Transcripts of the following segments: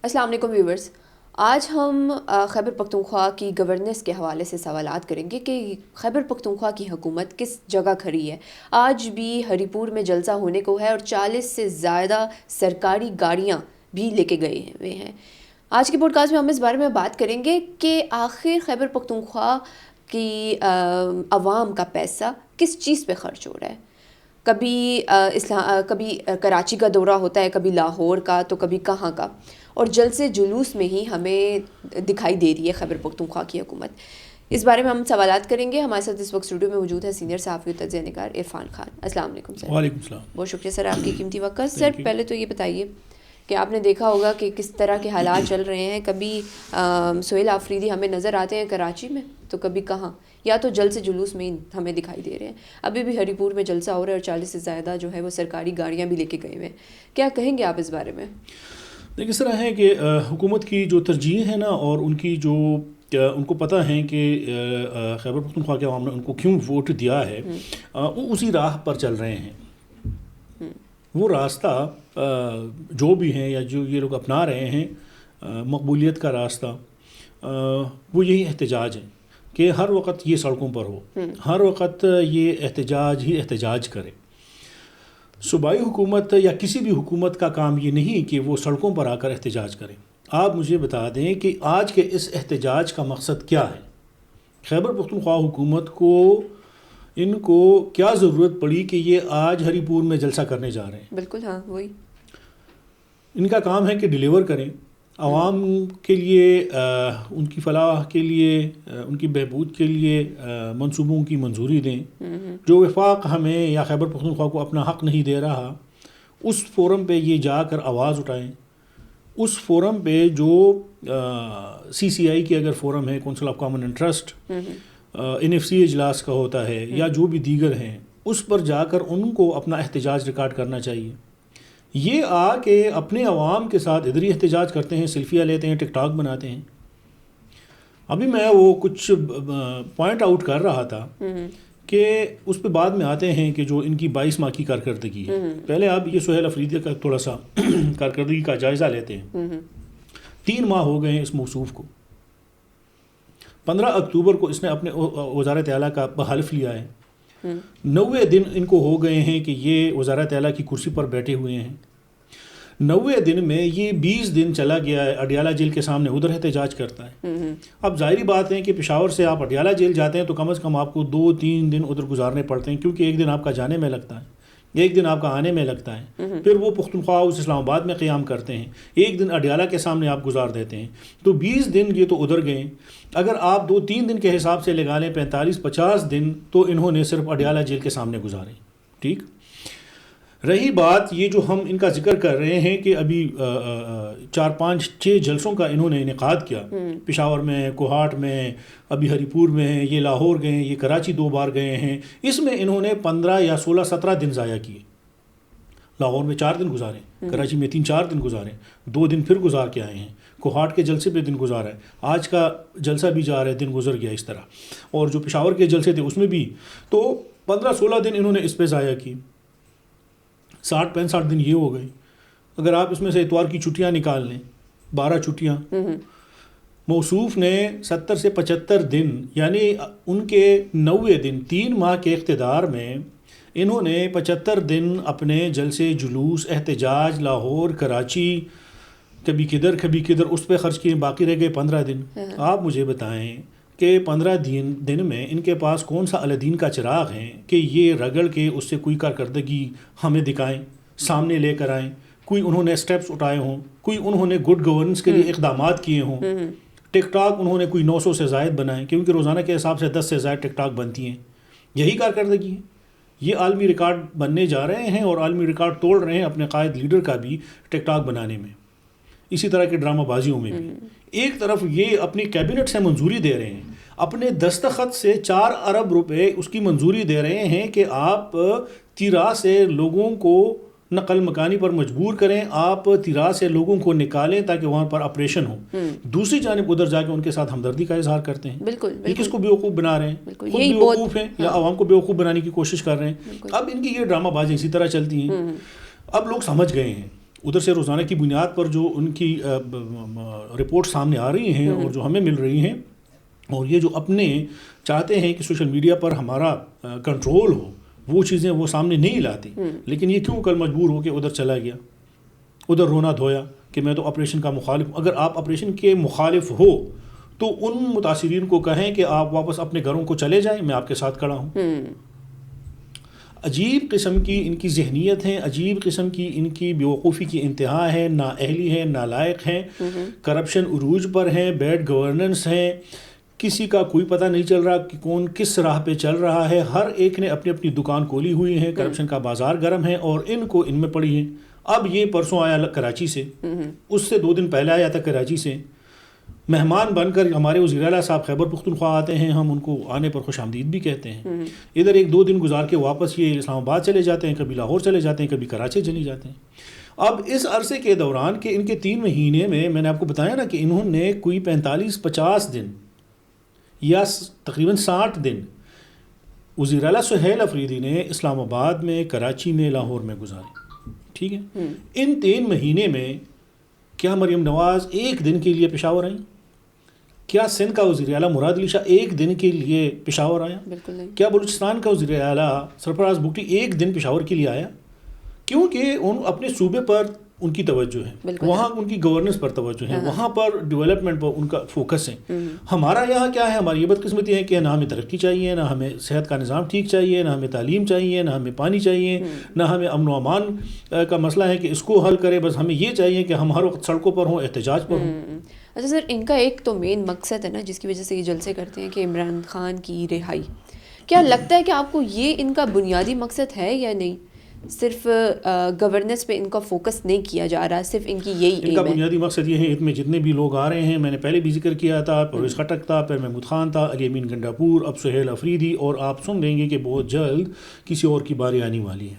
السلام علیکم ویورز. آج ہم خیبر پختونخوا کی گورننس کے حوالے سے سوالات کریں گے کہ خیبر پختونخوا کی حکومت کس جگہ کھڑی ہے. آج بھی ہری پور میں جلسہ ہونے کو ہے اور 40 سے زیادہ سرکاری گاڑیاں بھی لے کے گئے ہوئے ہیں. آج کے پوڈ کاسٹ میں ہم اس بارے میں بات کریں گے کہ آخر خیبر پختونخوا کی عوام کا پیسہ کس چیز پہ خرچ ہو رہا ہے. کبھی کراچی کا دورہ ہوتا ہے, کبھی لاہور کا, تو کبھی کہاں کا, اور جلسے جلوس میں ہی ہمیں دکھائی دے رہی ہے خیبر پختونخوا کی حکومت. اس بارے میں ہم سوالات کریں گے. ہمارے ساتھ اس وقت اسٹوڈیو میں موجود ہے سینئر صحافی و تجزیہ نگار عرفان خان. السلام علیکم سر. وعلیکم السلام. بہت شکریہ سر آپ کی قیمتی وقت کا. سر پہلے تو یہ بتائیے کہ آپ نے دیکھا ہوگا کہ کس طرح کے حالات چل رہے ہیں. کبھی سہیل آفریدی ہمیں نظر آتے ہیں کراچی میں, تو کبھی کہاں, یا تو جلسے جلوس میں ہمیں دکھائی دے رہے ہیں. ابھی بھی ہری پور میں جلسہ ہو رہا ہے اور 40 سے زیادہ جو ہے وہ سرکاری گاڑیاں بھی لے کے گئے ہوئے ہیں. کیا کہیں گے آپ اس بارے میں؟ دیکھیں اس طرح ہے کہ حکومت کی جو ترجیح ہے نا, اور ان کی جو ان کو پتہ ہے کہ خیبر پختونخوا کے عوام نے ان کو کیوں ووٹ دیا ہے, وہ اسی راہ پر چل رہے ہیں. وہ راستہ جو بھی ہیں یا جو یہ لوگ اپنا رہے ہیں مقبولیت کا راستہ, وہ یہی احتجاج ہے کہ ہر وقت یہ سڑکوں پر ہو, ہر وقت یہ احتجاج ہی احتجاج کرے. صوبائی حکومت یا کسی بھی حکومت کا کام یہ نہیں کہ وہ سڑکوں پر آ کر احتجاج کرے. آپ مجھے بتا دیں کہ آج کے اس احتجاج کا مقصد کیا ہے. خیبر پختونخوا حکومت کو ان کو کیا ضرورت پڑی کہ یہ آج ہری پور میں جلسہ کرنے جا رہے ہیں؟ بالکل ہاں, وہی ان کا کام ہے کہ ڈیلیور کریں عوام کے لیے, ان کی فلاح کے لیے, ان کی بہبود کے لیے منصوبوں کی منظوری دیں. جو وفاق ہمیں یا خیبر پختونخوا کو اپنا حق نہیں دے رہا, اس فورم پہ یہ جا کر آواز اٹھائیں. اس فورم پہ جو سی سی آئی کی اگر فورم ہے, council of common interest, N F C اجلاس کا ہوتا ہے, یا جو بھی دیگر ہیں, اس پر جا کر ان کو اپنا احتجاج ریکارڈ کرنا چاہیے. یہ آ کے اپنے عوام کے ساتھ ادھر ہی احتجاج کرتے ہیں, سیلفیاں لیتے ہیں, ٹک ٹاک بناتے ہیں. ابھی میں وہ کچھ پوائنٹ آؤٹ کر رہا تھا کہ اس پہ بعد میں آتے ہیں کہ جو ان کی 22 ماہ کی کارکردگی ہے. پہلے آپ یہ سہیل آفریدی کا تھوڑا سا کارکردگی کا جائزہ لیتے ہیں. 3 ماہ ہو گئے ہیں اس موصوف کو. 15 اکتوبر کو اس نے اپنے وزارت اعلیٰ کا حلف لیا ہے. 90 دن ان کو ہو گئے ہیں کہ یہ وزارت اعلیٰ کی کرسی پر بیٹھے ہوئے ہیں. 90 دن میں یہ 20 دن چلا گیا ہے اڈیالہ جیل کے سامنے, ادھر احتجاج کرتا ہے. اب ظاہری بات ہے کہ پشاور سے آپ اڈیالہ جیل جاتے ہیں تو کم از کم آپ کو 2-3 دن ادھر گزارنے پڑتے ہیں, کیونکہ ایک دن آپ کا جانے میں لگتا ہے, ایک دن آپ کا آنے میں لگتا ہے. پھر وہ پختونخوا اس اسلام آباد میں قیام کرتے ہیں, ایک دن اڈیالہ کے سامنے آپ گزار دیتے ہیں. تو 20 دن یہ تو ادھر گئے. اگر آپ 2-3 دن کے حساب سے لگا لیں 45-50 دن تو انہوں نے صرف اڈیالہ جیل کے سامنے گزارے. ٹھیک. رہی بات یہ جو ہم ان کا ذکر کر رہے ہیں کہ ابھی 4-5-6 جلسوں کا انہوں نے انعقاد کیا, پشاور میں, کوہاٹ میں, ابھی ہری پور میں ہیں, یہ لاہور گئے ہیں, یہ کراچی 2 بار گئے ہیں. اس میں انہوں نے 15 یا 16-17 دن ضائع کیے. لاہور میں 4 دن گزارے, کراچی میں 3-4 دن گزارے, 2 دن پھر گزار کے آئے ہیں, کوہاٹ کے جلسے پہ دن گزارا ہے, آج کا جلسہ بھی جا رہا ہے, دن گزر گیا اس طرح. اور جو پشاور کے جلسے تھے اس میں بھی تو 15-16 دن انہوں نے اس پہ ضائع کی. 60-65 دن یہ ہو گئے. اگر آپ اس میں سے اتوار کی چھٹیاں نکال لیں, 12 چھٹیاں, موصوف نے 70 سے 75 دن, یعنی ان کے 90 دن, 3 ماہ کے اقتدار میں انہوں نے 75 دن اپنے جلسے جلوس احتجاج لاہور کراچی کبھی کدھر اس پہ خرچ کیے. باقی رہ گئے 15 دن. آپ مجھے بتائیں کہ 15 دن میں ان کے پاس کون سا الدین کا چراغ ہے کہ یہ رگڑ کے اس سے کوئی کارکردگی ہمیں دکھائیں, سامنے لے کر آئیں, کوئی انہوں نے سٹیپس اٹھائے ہوں, کوئی انہوں نے گڈ گورننس کے لیے اقدامات کیے ہوں. ٹک ٹاک انہوں نے کوئی 900 سے زائد بنائیں, کیونکہ روزانہ کے حساب سے 10 سے زائد ٹک ٹاک بنتی ہیں. یہی کارکردگی ہے. یہ عالمی ریکارڈ بننے جا رہے ہیں اور عالمی ریکارڈ توڑ رہے ہیں اپنے قائد لیڈر کا بھی ٹک ٹاک بنانے میں, اسی طرح کے ڈرامہ بازیوں میں بھی. ایک طرف یہ اپنی کیبنٹ سے منظوری دے رہے ہیں, اپنے دستخط سے 4 ارب روپے اس کی منظوری دے رہے ہیں کہ آپ تیرا سے لوگوں کو نقل مکانی پر مجبور کریں, آپ تیرا سے لوگوں کو نکالیں تاکہ وہاں پر آپریشن ہو. دوسری جانب ادھر جا کے ان کے ساتھ ہمدردی کا اظہار کرتے ہیں. بالکل یہ کس کو بیوقوف بنا رہے ہیں؟ خود بیوقوف ہیں یا عوام کو بیوقوف بنانے کی کوشش کر رہے ہیں. اب ان کی یہ ڈرامہ بازی اسی طرح چلتی ہیں. اب لوگ سمجھ گئے ہیں. ادھر سے روزانہ کی بنیاد پر جو ان کی رپورٹ سامنے آ رہی ہیں اور جو ہمیں مل رہی ہیں، اور یہ جو اپنے چاہتے ہیں کہ سوشل میڈیا پر ہمارا کنٹرول ہو، وہ چیزیں وہ سامنے نہیں لاتی. لیکن یہ کیوں کل مجبور ہو کے ادھر چلا گیا، ادھر رونا دھویا کہ میں تو آپریشن کا مخالف ہوں؟ اگر آپ آپریشن کے مخالف ہو تو ان متاثرین کو کہیں کہ آپ واپس اپنے گھروں کو چلے جائیں، میں آپ کے ساتھ کھڑا ہوں. عجیب قسم کی ان کی ذہنیت ہے، عجیب قسم کی ان کی بیوقوفی کی انتہا ہے، نااہلی ہے، نالائق ہیں، کرپشن عروج پر ہیں، بیڈ گورننس ہیں، کسی کا کوئی پتہ نہیں چل رہا کہ کون کس راہ پہ چل رہا ہے. ہر ایک نے اپنی اپنی دکان کھولی ہوئی ہے، کرپشن کا بازار گرم ہے اور ان کو ان میں پڑی ہے. اب یہ پرسوں آیا کراچی سے، اس سے 2 دن پہلے آیا تھا کراچی سے، مہمان بن کر ہمارے وزیر اعلیٰ صاحب خیبر پختونخوا آتے ہیں، ہم ان کو آنے پر خوش آمدید بھی کہتے ہیں. ادھر 1-2 دن گزار کے واپس یہ اسلام آباد چلے جاتے ہیں، کبھی لاہور چلے جاتے ہیں، کبھی کراچی چلے جاتے ہیں. اب اس عرصے کے دوران کہ ان کے 3 مہینے میں نے آپ کو بتایا نا کہ انہوں نے کوئی 45-50 دن یا تقریباً 60 دن وزیر اعلیٰ سہیل افریدی نے اسلام آباد میں، کراچی میں، لاہور میں گزارے. ٹھیک ہے، ان 3 مہینے میں کیا مریم نواز ایک دن کے لیے پشاور آئیں؟ کیا سندھ کا وزیر اعلیٰ مراد علی شاہ ایک دن کے لیے پشاور آیا؟ بالکل نہیں. کیا بلوچستان کا وزیر اعلیٰ سرفراز بگٹی ایک دن پشاور کے لیے آیا؟ کیونکہ ان اپنے صوبے پر ان کی توجہ ہے، وہاں ان کی گورننس پر توجہ ہے، وہاں پر ڈیولپمنٹ پر ان کا فوکس ہے. ہمارا یہاں کیا ہے؟ ہماری یہ بدقسمتی ہے کہ نہ ہمیں ترقی چاہیے، نہ ہمیں صحت کا نظام ٹھیک چاہیے، نہ ہمیں تعلیم چاہیے، نہ ہمیں پانی چاہیے، نہ ہمیں امن و امان کا مسئلہ ہے کہ اس کو حل کرے. بس ہمیں یہ چاہیے کہ ہم ہر وقت سڑکوں پر ہوں، احتجاج پر ہوں. اچھا سر، ان کا ایک تو مین مقصد ہے نا جس کی وجہ سے یہ جلسے کرتے ہیں کہ عمران خان کی رہائی. کیا لگتا ہے کہ آپ کو یہ ان کا بنیادی مقصد ہے یا نہیں؟ صرف گورننس پہ ان کا فوکس نہیں کیا جا رہا، صرف ان کی یہی ایم ہے. ان کا بنیادی مقصد یہ ہے، ان میں جتنے بھی لوگ آ رہے ہیں، میں نے پہلے بھی ذکر کیا تھا، پرویز خٹک تھا، پھر محمود خان تھا، علی امین گنڈاپور، اب سہیل افریدی، اور آپ سن لیں گے کہ بہت جلد کسی اور کی باری آنے والی ہے.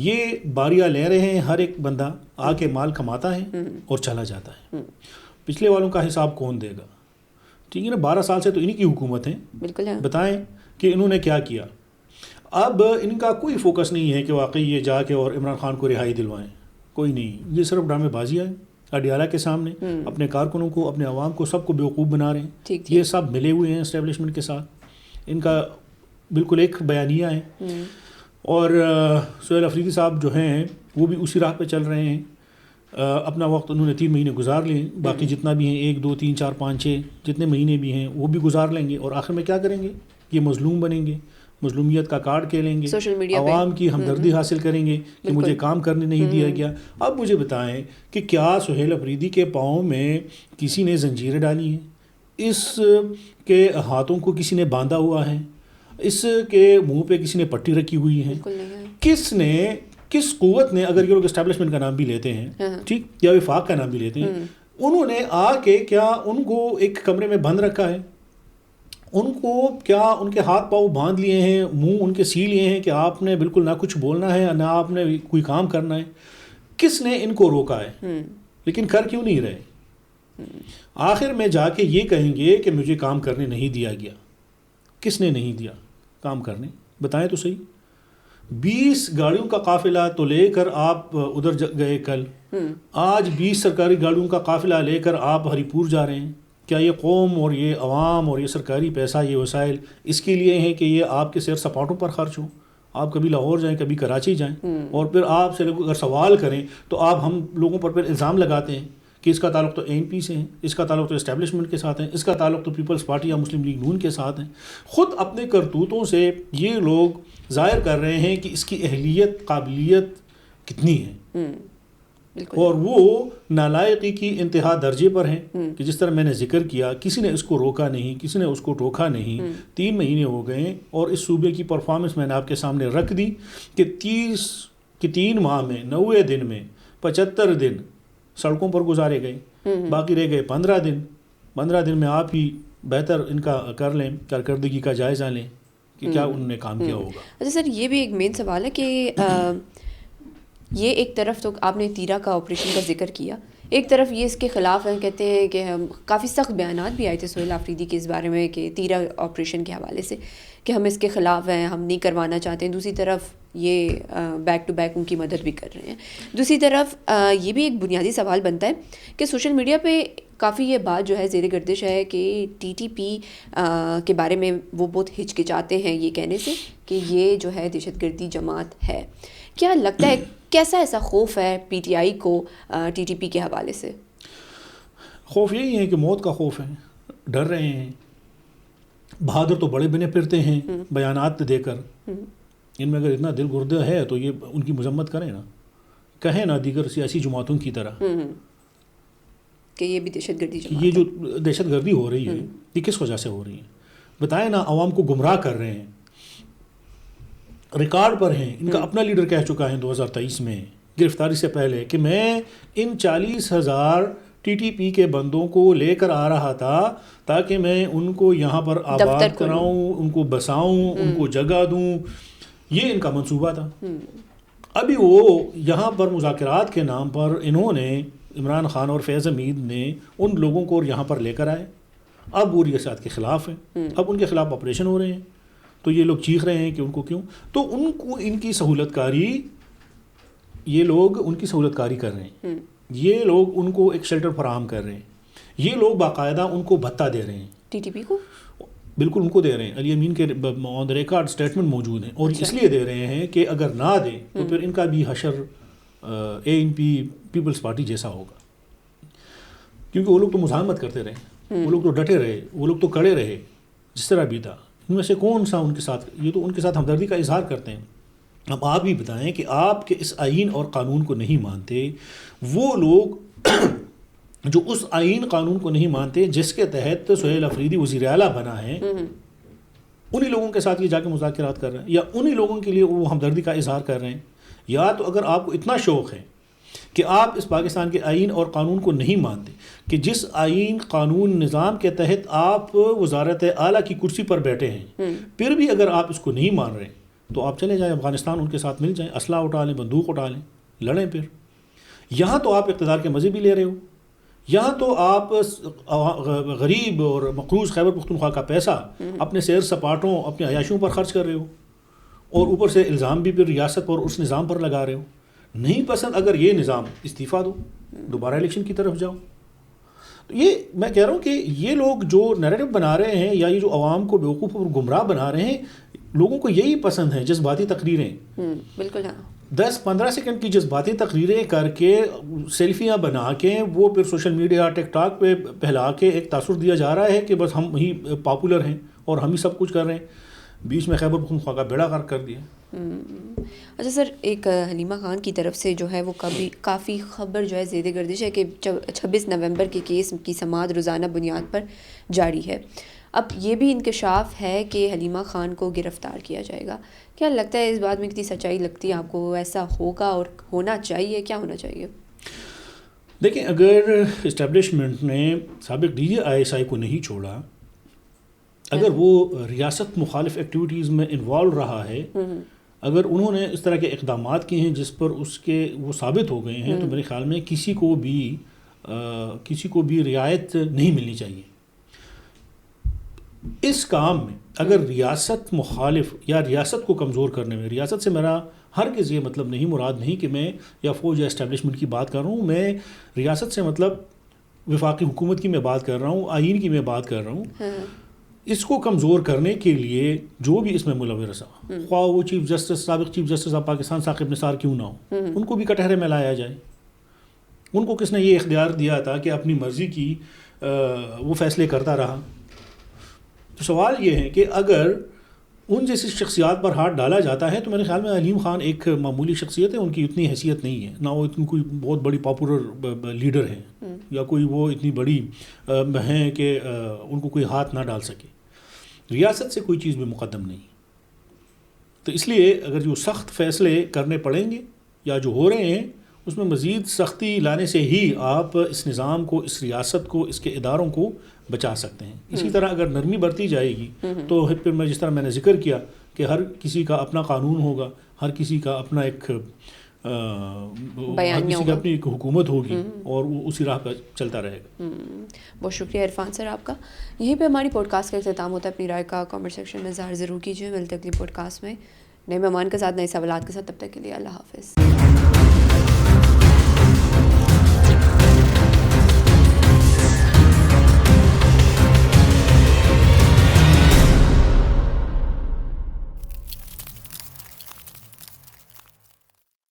یہ باریاں لے رہے ہیں، ہر ایک بندہ آ کے مال کماتا ہے اور چلا جاتا ہے. پچھلے والوں کا حساب کون دے گا؟ ٹھیک ہے نا، 12 سال سے تو انہی کی حکومت ہے. بالکل. بتائیں کہ انہوں نے کیا کیا. اب ان کا کوئی فوکس نہیں ہے کہ واقعی یہ جا کے اور عمران خان کو رہائی دلوائیں، کوئی نہیں. یہ صرف ڈرامے بازی ہے اڈیالہ کے سامنے، اپنے کارکنوں کو، اپنے عوام کو، سب کو بیوقوف بنا رہے ہیں. یہ سب ملے ہوئے ہیں اسٹیبلشمنٹ کے ساتھ. ان کا بالکل ایک بیانیہ ہے. اور سہیل افریدی صاحب جو ہیں وہ بھی اسی راہ پہ چل رہے ہیں. اپنا وقت انہوں نے 3 مہینے گزار لیے، باقی جتنا بھی ہیں 1 2 3 4 5 6 جتنے مہینے بھی ہیں وہ بھی گزار لیں گے. اور آخر میں کیا کریں گے؟ یہ مظلوم بنیں گے، مظلومیت کا کارڈ کھیلیں گے، عوام کی ہمدردی حاصل کریں گے کہ مجھے کام کرنے نہیں دیا گیا. اب مجھے بتائیں کہ کیا سہیل افریدی کے پاؤں میں کسی نے زنجیریں ڈالی ہیں؟ اس کے ہاتھوں کو کسی نے باندھا ہوا ہے؟ اس کے منہ پہ کسی نے پٹی رکھی ہوئی ہے؟ کس قوت نے، اگر یہ لوگ اسٹیبلشمنٹ کا نام بھی لیتے ہیں، ٹھیک، یا وفاق کا نام بھی لیتے ہیں، انہوں نے آ کے کیا ان کو ایک کمرے میں بند رکھا ہے؟ ان کو کیا ان کے ہاتھ پاؤں باندھ لیے ہیں، منہ ان کے سی لیے ہیں کہ آپ نے بالکل نہ کچھ بولنا ہے نہ آپ نے کوئی کام کرنا ہے؟ کس نے ان کو روکا ہے؟ لیکن کر کیوں نہیں رہے؟ آخر میں جا کے یہ کہیں گے کہ مجھے کام کرنے نہیں دیا گیا. کس نے نہیں دیا کام کرنے؟ بتائیں تو صحیح. 20 گاڑیوں کا قافلہ تو لے کر آپ ادھر گئے کل، آج 20 سرکاری گاڑیوں کا قافلہ لے کر آپ ہری پور جا رہے ہیں. کیا یہ قوم اور یہ عوام اور یہ سرکاری پیسہ، یہ وسائل اس کے لیے ہیں کہ یہ آپ کے سیر سپاٹوں پر خرچ ہوں؟ آپ کبھی لاہور جائیں، کبھی کراچی جائیں، اور پھر آپ سے اگر سوال کریں تو آپ ہم لوگوں پر پھر الزام لگاتے ہیں کہ اس کا تعلق تو ANP سے ہے، اس کا تعلق تو اسٹیبلشمنٹ کے ساتھ ہے، اس کا تعلق تو پیپلز پارٹی یا مسلم لیگ نون کے ساتھ ہیں. خود اپنے کرتوتوں سے یہ لوگ ظاہر کر رہے ہیں کہ اس کی اہلیت، قابلیت کتنی ہے. اور وہ نالائقی کی انتہا درجے پر ہیں کہ جس طرح میں نے ذکر کیا، کسی نے اس کو روکا نہیں، کسی نے اس کو ٹوکا نہیں. 3 مہینے ہو گئے اور اس صوبے کی پرفارمنس میں نے آپ کے سامنے رکھ دی کہ 3 ماہ میں 90 دن میں 75 دن سڑکوں پر گزارے گئے، باقی رہ گئے 15 دن. 15 دن میں آپ ہی بہتر ان کا کر لیں، کارکردگی کا جائزہ لیں کہ کیا انہوں نے کام کیا ہوگا. اچھا سر، یہ بھی ایک مین سوال ہے کہ یہ ایک طرف تو آپ نے تیرا کا آپریشن کا ذکر کیا، ایک طرف یہ اس کے خلاف ہیں، کہتے ہیں کہ ہم کافی سخت بیانات بھی آئے تھے سہیل آفریدی کے اس بارے میں کہ تیرا آپریشن کے حوالے سے کہ ہم اس کے خلاف ہیں، ہم نہیں کروانا چاہتے ہیں. دوسری طرف یہ بیک ٹو بیک ان کی مدد بھی کر رہے ہیں. دوسری طرف یہ بھی ایک بنیادی سوال بنتا ہے کہ سوشل میڈیا پہ کافی یہ بات جو ہے زیر گردش ہے کہ ٹی ٹی پی کے بارے میں وہ بہت ہچکچاتے ہیں یہ کہنے سے کہ یہ جو ہے دہشت گردی جماعت ہے. کیا لگتا ہے کیسا ایسا خوف ہے پی ٹی آئی کو ٹی ٹی پی کے حوالے سے؟ خوف یہی ہے کہ موت کا خوف ہے، ڈر رہے ہیں. بہادر تو بڑے بنے پھرتے ہیں بیانات دے کر، ان میں اگر اتنا دل گردہ ہے تو یہ ان کی مذمت کریں نا، کہیں نا دیگر سیاسی جماعتوں کی طرح کہ یہ بھی دہشت گردی جماعت یہ جو دہشت گردی ہو رہی ہے یہ کس وجہ سے ہو رہی ہے؟ بتائیں نا. عوام کو گمراہ کر رہے ہیں، ریکارڈ پر ہیں. ان کا اپنا لیڈر کہہ چکا ہے 2023 میں گرفتاری سے پہلے کہ میں ان 40,000 ٹی ٹی پی کے بندوں کو لے کر آ رہا تھا تاکہ میں ان کو یہاں پر آباد کراؤں، ان کو بساؤں، ان کو جگہ دوں. یہ ان کا منصوبہ تھا. ابھی وہ یہاں پر مذاکرات کے نام پر انہوں نے عمران خان اور فیض حمید نے ان لوگوں کو یہاں پر لے کر آئے. اب وہ ریاست کے خلاف ہیں، اب ان کے خلاف آپریشن ہو رہے ہیں. تو یہ لوگ چیخ رہے ہیں کہ ان کو کیوں؟ تو ان کو ان کی سہولت کاری، یہ لوگ ان کی سہولت کاری کر رہے ہیں. یہ لوگ ان کو ایک شیلٹر فراہم کر رہے ہیں. یہ لوگ باقاعدہ ان کو بھتہ دے رہے ہیں، ٹی ٹی پی کو بالکل ان کو دے رہے ہیں. علی امین کے آن ریکارڈ اسٹیٹمنٹ موجود ہیں، اور اس لیے دے رہے ہیں کہ اگر نہ دیں تو پھر ان کا بھی حشر اے این پی پیپلز پارٹی جیسا ہوگا. کیونکہ وہ لوگ تو مزاحمت کرتے رہے، وہ لوگ تو ڈٹے رہے، وہ لوگ تو کڑے رہے جس طرح بھی تھا. ان میں سے کون سا ان کے ساتھ، یہ تو ان کے ساتھ ہمدردی کا اظہار کرتے ہیں. اب آپ بھی بتائیں کہ آپ کے اس آئین اور قانون کو نہیں مانتے، وہ لوگ جو اس آئین قانون کو نہیں مانتے جس کے تحت سہیل آفریدی وزیر اعلیٰ بنا ہے، انہی لوگوں کے ساتھ یہ جا کے مذاکرات کر رہے ہیں، یا انہی لوگوں کے لیے وہ ہمدردی کا اظہار کر رہے ہیں. یا تو اگر آپ کو اتنا شوق ہے کہ آپ اس پاکستان کے آئین اور قانون کو نہیں مانتے، کہ جس آئین قانون نظام کے تحت آپ وزارت اعلیٰ کی کرسی پر بیٹھے ہیں، پھر بھی اگر آپ اس کو نہیں مان رہے تو آپ چلے جائیں افغانستان، ان کے ساتھ مل جائیں، اسلحہ اٹھا لیں، بندوق اٹھا لیں، لڑیں. پھر یہاں تو آپ اقتدار کے مزے بھی لے رہے ہو، یہاں تو آپ غریب اور مقروض خیبر پختونخوا کا پیسہ اپنے سیر سپاٹوں، اپنے عیاشیوں پر خرچ کر رہے ہو، اور اوپر سے الزام بھی پھر ریاست پر اس نظام پر لگا رہے ہو. نہیں پسند اگر یہ نظام، استعفیٰ دو، دوبارہ الیکشن کی طرف جاؤ. تو یہ میں کہہ رہا ہوں کہ یہ لوگ جو نیریٹو بنا رہے ہیں، یا یہ جو عوام کو بیوقوف اور گمراہ بنا رہے ہیں، لوگوں کو یہی پسند ہے، جذباتی تقریریں. بالکل ہاں، 10-15 سیکنڈ کی جذباتی تقریریں کر کے، سیلفیاں بنا کے، وہ پھر سوشل میڈیا ٹک ٹاک پہ پھیلا کے ایک تاثر دیا جا رہا ہے کہ بس ہم ہی پاپولر ہیں اور ہم ہی سب کچھ کر رہے ہیں. بیچ میں خیبر پختونخوا کا بیڑا غرق کر دیا. اچھا سر، ایک حلیمہ خان کی طرف سے جو ہے وہ کافی خبر جو ہے زیر گردش ہے کہ 26 نومبر کے کیس کی سماعت روزانہ بنیاد پر جاری ہے. اب یہ بھی انکشاف ہے کہ حلیمہ خان کو گرفتار کیا جائے گا. کیا لگتا ہے اس بات میں کتنی سچائی لگتی ہے آپ کو؟ ایسا ہوگا اور ہونا چاہیے؟ کیا ہونا چاہیے؟ دیکھیں، اگر اسٹیبلشمنٹ نے سابق D G I S I کو نہیں چھوڑا، اگر وہ ریاست مخالف ایکٹیویٹیز میں انوالو رہا ہے، اگر انہوں نے اس طرح کے اقدامات کیے ہیں جس پر اس کے وہ ثابت ہو گئے ہیں، تو میرے خیال میں کسی کو بھی رعایت نہیں ملنی چاہیے. اس کام میں اگر ریاست مخالف یا ریاست کو کمزور کرنے میں، ریاست سے میرا ہرگز یہ مطلب نہیں، مراد نہیں کہ میں یا فوج یا اسٹیبلشمنٹ کی بات کر رہا ہوں، میں ریاست سے مطلب وفاقی حکومت کی میں بات کر رہا ہوں، آئین کی میں بات کر رہا ہوں. اس کو کمزور کرنے کے لیے جو بھی اس میں ملوث ہے، خواہ وہ چیف جسٹس، سابق chief justice of Pakistan Saqib Nisar کیوں نہ ہو، ان کو بھی کٹہرے میں لایا جائے. ان کو کس نے یہ اختیار دیا تھا کہ اپنی مرضی کی وہ فیصلے کرتا رہا؟ تو سوال یہ ہے کہ اگر ان جیسی شخصیات پر ہاتھ ڈالا جاتا ہے تو میرے خیال میں حلیم خان ایک معمولی شخصیت ہے، ان کی اتنی حیثیت نہیں ہے، نہ وہ اتنی کوئی بہت بڑی پاپولر لیڈر ہیں، یا کوئی وہ اتنی بڑی ہیں کہ ان کو کوئی ہاتھ نہ ڈال سکے. ریاست سے کوئی چیز بھی مقدم نہیں. تو اس لیے اگر جو سخت فیصلے کرنے پڑیں گے یا جو ہو رہے ہیں، اس میں مزید سختی لانے سے ہی آپ اس نظام کو، اس ریاست کو، اس کے اداروں کو بچا سکتے ہیں. اسی طرح اگر نرمی برتی جائے گی تو پھر جس طرح میں نے ذکر کیا کہ ہر کسی کا اپنا قانون ہوگا، ہر کسی کا اپنا ایک ہر کسی کی اپنی ایک حکومت ہوگی اور وہ اسی راہ پہ چلتا رہے گا. بہت شکریہ عرفان سر آپ کا. یہیں پہ ہماری پوڈ کاسٹ کا اختتام ہوتا ہے. اپنی رائے کا کامنٹ سیکشن میں اظہار ضرور کیجیے. ملتے اگلی پوڈ کاسٹ میں نئے مہمان کے ساتھ نئے سوالات کے ساتھ. تب تک کے لیے اللہ حافظ.